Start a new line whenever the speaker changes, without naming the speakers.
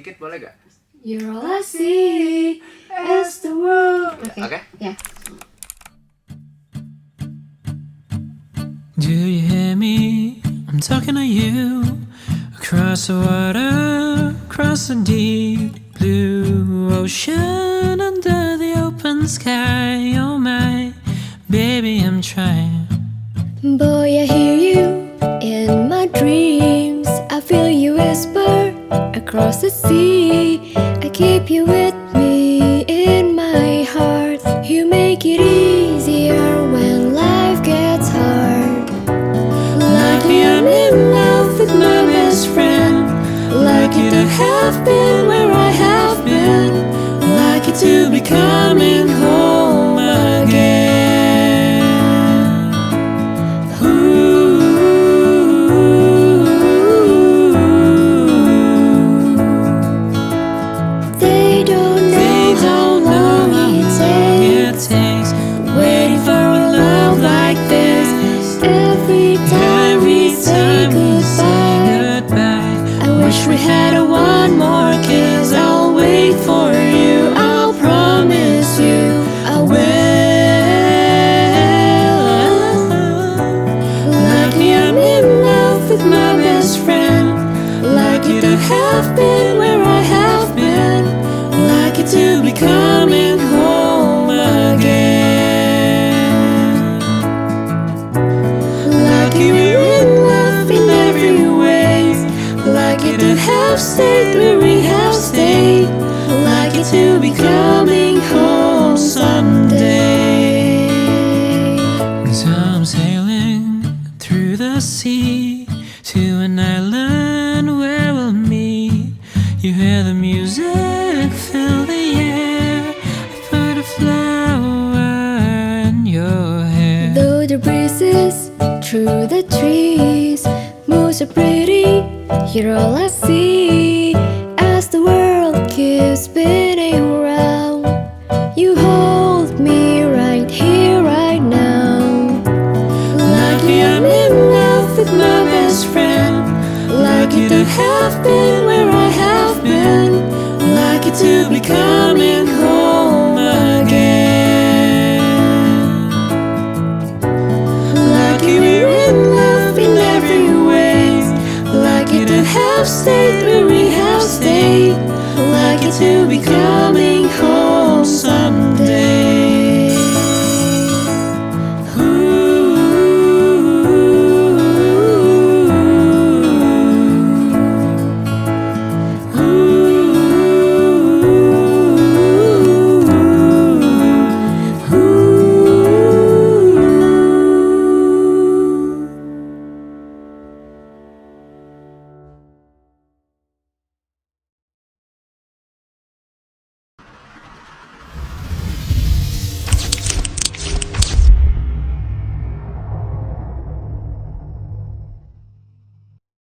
dikit boleh gak?
You're all I see as the world.
Oke?
Ya.
Do you hear me? I'm talking to you. Across the water, across the deep blue ocean, under the open sky. Oh my, baby, I'm trying.
Boy, I hear you in my dreams. I feel you whisper across the sea. I keep you with me in my heart. You make it easier when life gets hard. Lucky I'm in love with my best friend. Lucky to have been where I have been. Lucky to be coming home again. They don't know how long it takes waiting for a love like this. Every time we say goodbye, I wish we had a one more kiss. I'll wait for you, I'll promise you I will. Lucky I'm in love with my best friend. Lucky to have been where I have been. Lucky to be coming home again. Lucky we're in love in every way. Lucky to have stayed where we have stayed. Lucky to be coming home someday.
So I'm sailing through the sea to an island where we'll meet. You hear the music, fill the air. I put a flower in your hair.
Though the breezes through the trees move so pretty, you're all I see as the world keeps spinning around. You hold me right here, right now. Lucky I'm in love with my best friend. Lucky to have been where I have been. Lucky to be coming home again. Lucky we're in love in every way. Lucky to have stayed where we have stayed. Lucky to be coming